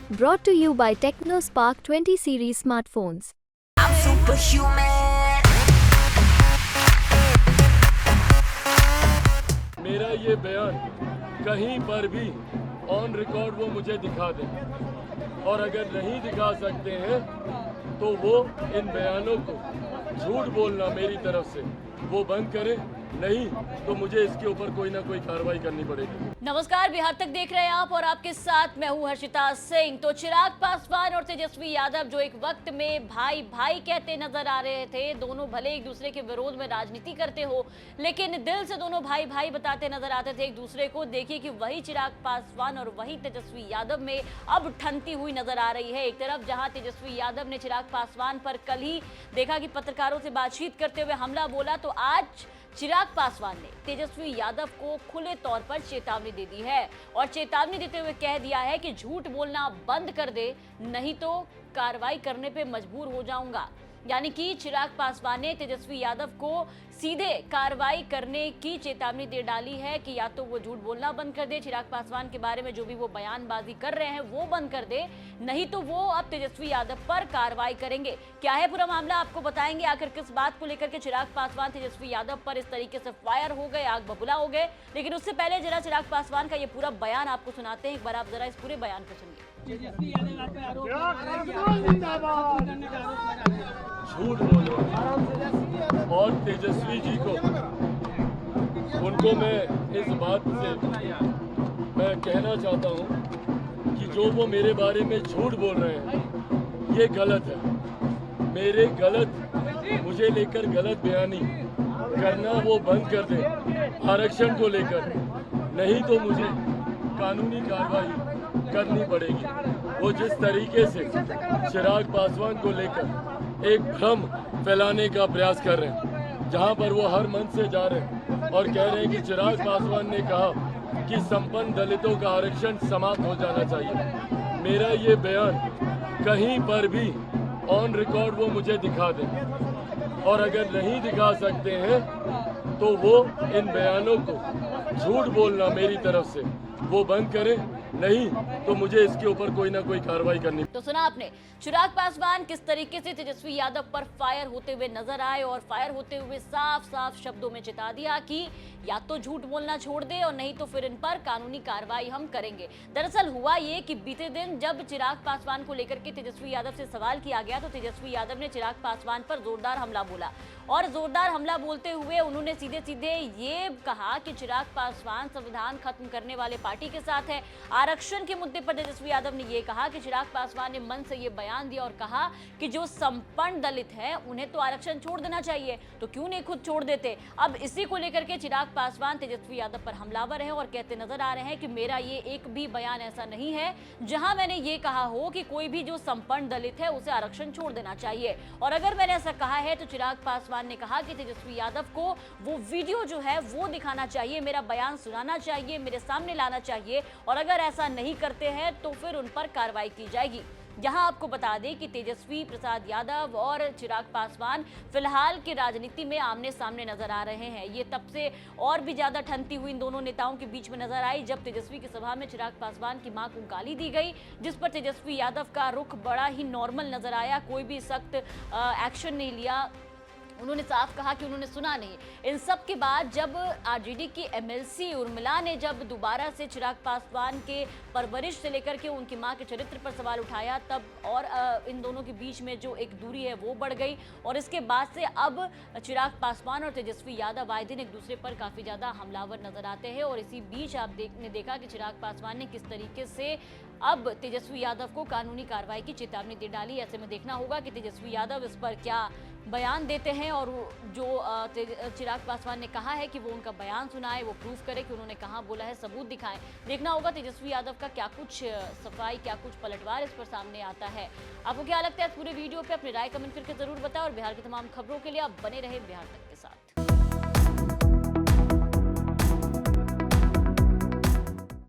Brought to you by TechnoSpark 20 series smartphones. I'm superhuman. मेरा ये बयान कहीं पर भी ऑन रिकॉर्ड वो मुझे दिखा दें, और अगर नहीं दिखा सकते हैं तो वो इन बयानों को झूठ बोलना मेरी तरफ से वो बंद करें, नहीं तो मुझे इसके ऊपर कोई ना कोई कार्रवाई करनी पड़ेगी। नमस्कार, बिहार तक देख रहे हैं आप और आपके साथ मैं हूं हर्षिता सिंह। तो चिराग पासवान और तेजस्वी यादव जो एक वक्त में भाई भाई कहते नजर आ रहे थे, दोनों भले एक दूसरे के विरोध में राजनीति करते हो लेकिन दिल से दोनों भाई भाई बताते नजर आते थे एक दूसरे को। देखिए कि वही चिराग पासवान और वही तेजस्वी यादव में अब ठनती हुई नजर आ रही है। एक तरफ जहां तेजस्वी यादव ने चिराग पासवान पर कल ही देखा कि पत्रकारों से बातचीत करते हुए हमला बोला, तो आज चिराग पासवान ने तेजस्वी यादव को खुले तौर पर चेतावनी दे दी है और चेतावनी देते हुए कह दिया है कि झूठ बोलना बंद कर दे, नहीं तो कार्रवाई करने पे मजबूर हो जाऊंगा। यानी कि चिराग पासवान ने तेजस्वी यादव को सीधे कार्रवाई करने की चेतावनी दे डाली है कि या तो वो झूठ बोलना बंद कर दे, चिराग पासवान के बारे में जो भी वो बयानबाजी कर रहे हैं वो बंद कर दे, नहीं तो वो अब तेजस्वी यादव पर कार्रवाई करेंगे। क्या है पूरा मामला आपको बताएंगे, आखिर किस बात को लेकर के चिराग पासवान तेजस्वी यादव पर इस तरीके से फायर हो गए, आग बबूला हो गए। लेकिन उससे पहले जरा चिराग पासवान का ये पूरा बयान आपको सुनाते हैं, एक बार आप जरा इस पूरे बयान को सुनिए। झूठ बोलो और तेजस्वी जी को, उनको मैं इस बात से मैं कहना चाहता हूँ कि जो वो मेरे बारे में झूठ बोल रहे हैं ये गलत है। मेरे मुझे लेकर गलत बयानी करना वो बंद कर दे आरक्षण को लेकर, नहीं तो मुझे कानूनी कार्रवाई करनी पड़ेगी। वो जिस तरीके से चिराग पासवान को लेकर एक भ्रम फैलाने का प्रयास कर रहे हैं, जहां पर वो हर मंच से जा रहे हैं और कह रहे हैं कि चिराग पासवान ने कहा कि संपन्न दलितों का आरक्षण समाप्त हो जाना चाहिए। मेरा ये बयान कहीं पर भी ऑन रिकॉर्ड वो मुझे दिखा दें, और अगर नहीं दिखा सकते हैं तो वो इन बयानों को झूठ बोलना मेरी तरफ से वो बंद करें, नहीं तो मुझे इसके ऊपर कोई ना कोई कार्रवाई करनी। तो सुना आपने चिराग पासवान किस तरीके से तेजस्वी यादव पर फायर होते हुए नजर आए और फायर होते हुए साफ साफ शब्दों में चेता दिया कि या तो झूठ बोलना छोड़ दे और नहीं तो फिर इन पर कानूनी कार्रवाई हम करेंगे। दरअसल हुआ ये कि बीते दिन जब चिराग पासवान को लेकर के तेजस्वी यादव से सवाल किया गया तो तेजस्वी यादव ने चिराग पासवान पर जोरदार हमला बोला और जोरदार हमला बोलते हुए उन्होंने सीधे सीधे ये कहा कि चिराग पासवान संविधान खत्म करने वाले पार्टी के साथ है। आरक्षण के मुद्दे पर तेजस्वी यादव ने यह कहा कि चिराग पासवान ने मन से यह बयान दिया और कहा कि जो संपन्न दलित है उन्हें तो आरक्षण छोड़ देना चाहिए, तो क्यों नहीं खुद छोड़ देते। अब इसी को लेकर के चिराग पासवान तेजस्वी यादव पर हमलावर हैं और कहते नजर आ रहे हैं कि मेरा ये एक भी बयान ऐसा नहीं है जहां मैंने ये कहा हो कि कोई भी जो संपन्न दलित है उसे आरक्षण छोड़ देना चाहिए। और अगर मैंने ऐसा कहा है तो चिराग पासवान ने कहा कि तेजस्वी यादव को वो वीडियो जो है वो दिखाना चाहिए, मेरा बयान सुनाना चाहिए, मेरे सामने लाना चाहिए, और अगर ऐसा नहीं करते हैं तो फिर उन पर कार्रवाई की जाएगी। यहां आपको बता दें कि तेजस्वी प्रसाद यादव और चिराग पासवान फिलहाल की राजनीति में आमने सामने नजर आ रहे हैं। ये तब से और भी ज्यादा ठनती हुई इन दोनों नेताओं के बीच में नजर आई जब तेजस्वी की सभा में चिराग पासवान की मां को गाली दी गई, जिस पर तेजस्वी यादव का रुख बड़ा ही नॉर्मल नजर आया, कोई भी सख्त एक्शन नहीं लिया। उन्होंने साफ कहा कि उन्होंने सुना नहीं। इन सब के बाद जब आरजेडी की एमएलसी उर्मिला ने जब दोबारा से चिराग पासवान के परवरिश से लेकर के उनकी मां के चरित्र पर सवाल उठाया, तब और इन दोनों के बीच में जो एक दूरी है वो बढ़ गई और इसके बाद से अब चिराग पासवान और तेजस्वी यादव आए दिन एक दूसरे पर काफ़ी ज़्यादा हमलावर नजर आते हैं। और इसी बीच आपने देखा कि चिराग पासवान ने किस तरीके से अब तेजस्वी यादव को कानूनी कार्रवाई की चेतावनी दे डाली। ऐसे में देखना होगा कि तेजस्वी यादव इस पर क्या बयान देते हैं और जो चिराग पासवान ने कहा है कि वो उनका बयान सुनाए, वो प्रूफ करे कि उन्होंने कहाँ बोला है, सबूत दिखाएं। देखना होगा तेजस्वी यादव का क्या कुछ सफाई, क्या कुछ पलटवार इस पर सामने आता है। आपको क्या लगता है इस पूरे वीडियो पे अपनी राय कमेंट करके जरूर बताएं और बिहार की तमाम खबरों के लिए आप बने रहे बिहार तक के साथ।